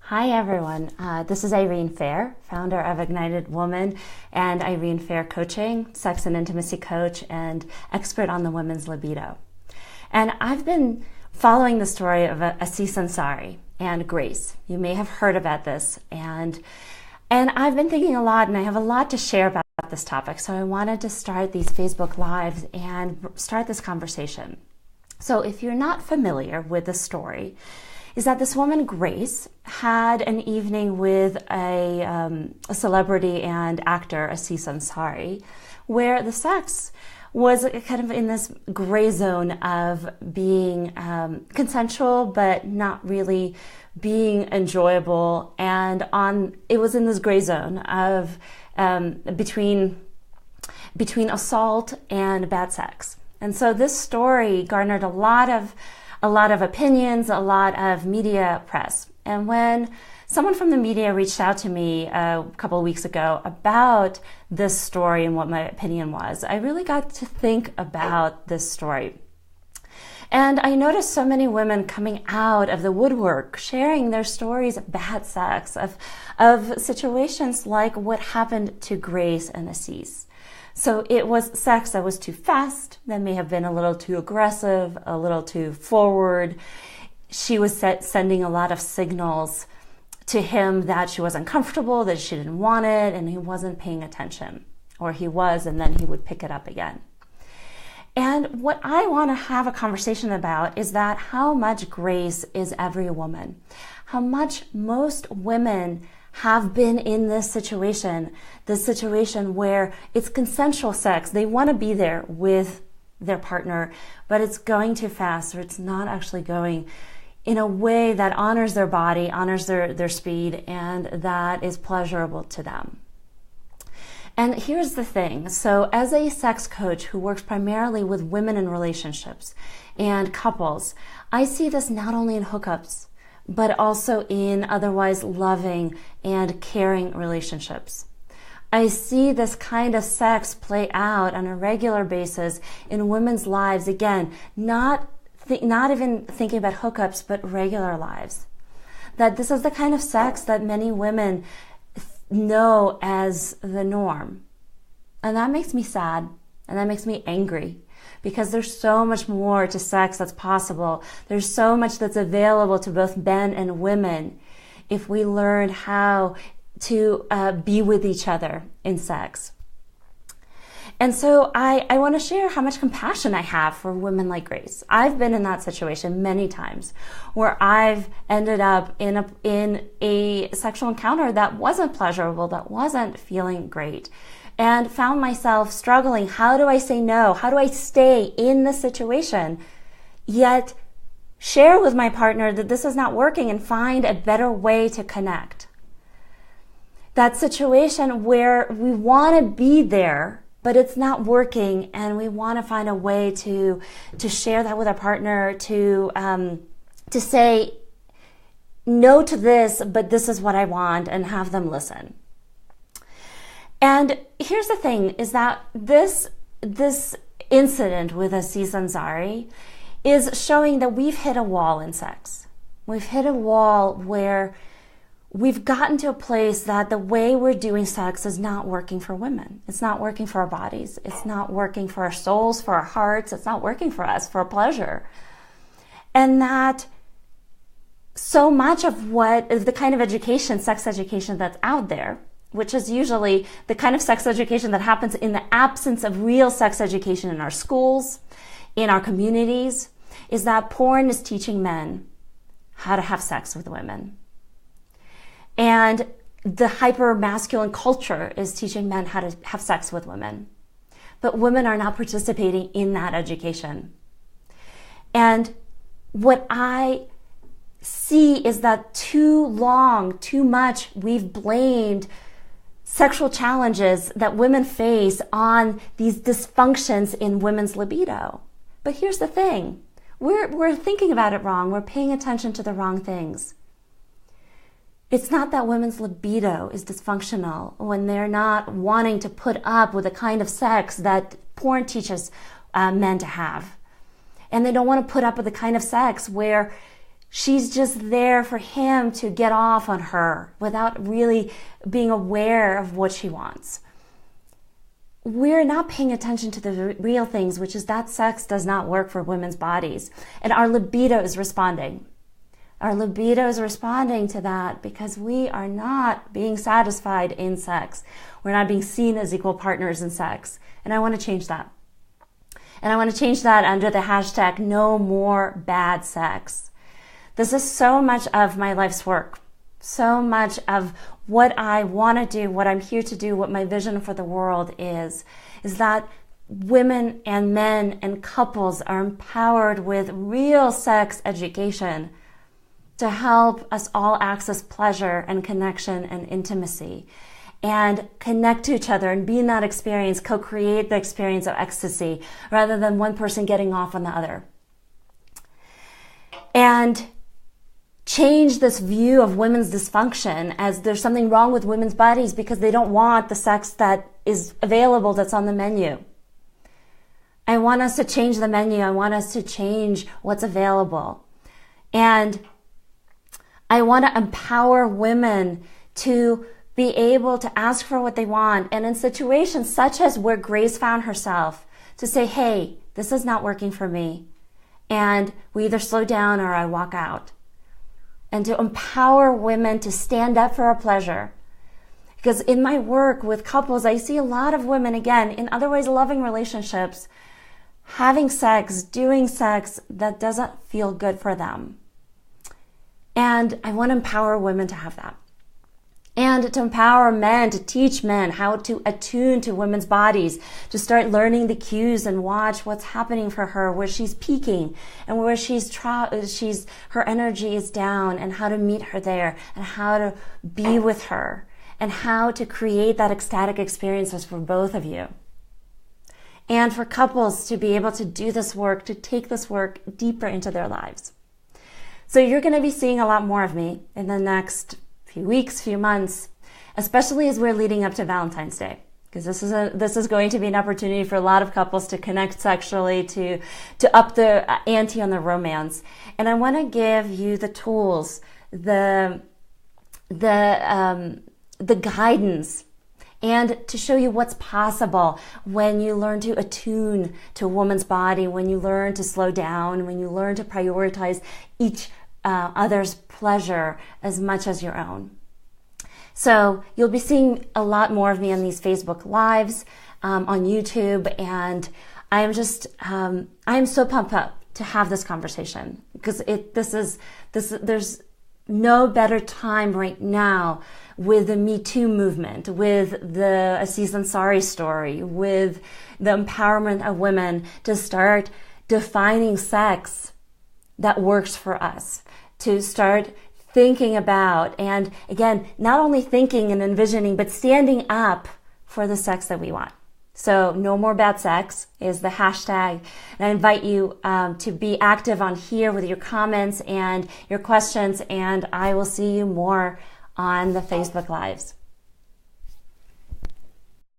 Hi everyone, this is Irene Fair, founder of Ignited Woman and Irene Fair Coaching, sex and intimacy coach and expert on the women's libido. And I've been following the story of Asis Anzari and Grace. You may have heard about this, and I've been thinking a lot, and I have a lot to share about this topic, so I wanted to start these Facebook Lives and start this conversation. So if you're not familiar with the story, is that this woman, Grace, had an evening with a celebrity and actor, Asis Anzari, where the sex was kind of in this gray zone of being consensual, but not really being enjoyable. And it was in this gray zone of between assault and bad sex. And so this story garnered a lot of opinions, a lot of media press. And when someone from the media reached out to me a couple of weeks ago about this story and what my opinion was, I really got to think about this story. And I noticed so many women coming out of the woodwork, sharing their stories of bad sex, of situations like what happened to Grace and Asis. So it was sex that was too fast, that may have been a little too aggressive, a little too forward. She was sending a lot of signals to him that she wasn't comfortable, that she didn't want it, and he wasn't paying attention. Or he was, and then he would pick it up again. And what I want to have a conversation about is that how much grace is every woman. How much most women have been in this situation where it's consensual sex. They want to be there with their partner, but it's going too fast, or it's not actually going in a way that honors their body, honors their speed, and that is pleasurable to them. And here's the thing. So as a sex coach who works primarily with women in relationships and couples, I see this not only in hookups, but also in otherwise loving and caring relationships. I see this kind of sex play out on a regular basis in women's lives. Again, not even thinking about hookups, but regular lives. That this is the kind of sex that many women know as the norm. And that makes me sad, and that makes me angry. Because there's so much more to sex that's possible. There's so much that's available to both men and women if we learn how to be with each other in sex. And so I want to share how much compassion I have for women like Grace. I've been in that situation many times where I've ended up in a sexual encounter that wasn't pleasurable, that wasn't feeling great, and found myself struggling. How do I say no? How do I stay in this situation, yet share with my partner that this is not working and find a better way to connect? That situation where we want to be there, but it's not working, and we want to find a way to share that with our partner, to say no to this, but this is what I want, and have them listen. And here's the thing, is that this incident with Asis Anzari is showing that we've hit a wall in sex. We've hit a wall where we've gotten to a place that the way we're doing sex is not working for women. It's not working for our bodies. It's not working for our souls, for our hearts. It's not working for us, for our pleasure. And that so much of what is the kind of education, sex education that's out there, which is usually the kind of sex education that happens in the absence of real sex education in our schools, in our communities, is that porn is teaching men how to have sex with women. And the hyper-masculine culture is teaching men how to have sex with women. But women are not participating in that education. And what I see is that too long, too much, we've blamed sexual challenges that women face on these dysfunctions in women's libido. But here's the thing. We're thinking about it wrong. We're paying attention to the wrong things. It's not that women's libido is dysfunctional when they're not wanting to put up with the kind of sex that porn teaches men to have. And they don't want to put up with the kind of sex where she's just there for him to get off on her without really being aware of what she wants. We're not paying attention to the real things, which is that sex does not work for women's bodies. And our libido is responding. Our libido is responding to that because we are not being satisfied in sex. We're not being seen as equal partners in sex. And I want to change that. And I want to change that under the hashtag no more bad sex. This is so much of my life's work. So much of what I want to do, what I'm here to do, what my vision for the world is that women and men and couples are empowered with real sex education to help us all access pleasure and connection and intimacy and connect to each other and be in that experience, co-create the experience of ecstasy rather than one person getting off on the other. And change this view of women's dysfunction as there's something wrong with women's bodies because they don't want the sex that is available that's on the menu. I want us to change the menu. I want us to change what's available. And I want to empower women to be able to ask for what they want. And in situations such as where Grace found herself, to say, hey, this is not working for me. And we either slow down or I walk out. And to empower women to stand up for our pleasure. Because in my work with couples, I see a lot of women, again, in otherwise loving relationships, having sex, doing sex that doesn't feel good for them. And I want to empower women to have that. And to empower men, to teach men how to attune to women's bodies, to start learning the cues and watch what's happening for her, where she's peaking and where her energy is down, and how to meet her there and how to be with her and how to create that ecstatic experiences for both of you. And for couples to be able to do this work, to take this work deeper into their lives. So you're going to be seeing a lot more of me in the next few weeks, few months, especially as we're leading up to Valentine's Day, because this is going to be an opportunity for a lot of couples to connect sexually, to up the ante on the romance. And I want to give you the tools, the guidance, and to show you what's possible when you learn to attune to a woman's body, when you learn to slow down, when you learn to prioritize each other's pleasure as much as your own. So you'll be seeing a lot more of me on these Facebook Lives, on YouTube, and I am so pumped up to have this conversation because there's no better time right now with the Me Too movement, with the Asis Anzari story, with the empowerment of women to start defining sex that works for us, to start thinking about, and again, not only thinking and envisioning, but standing up for the sex that we want. So no more bad sex is the hashtag. And I invite you to be active on here with your comments and your questions, and I will see you more on the Facebook Lives.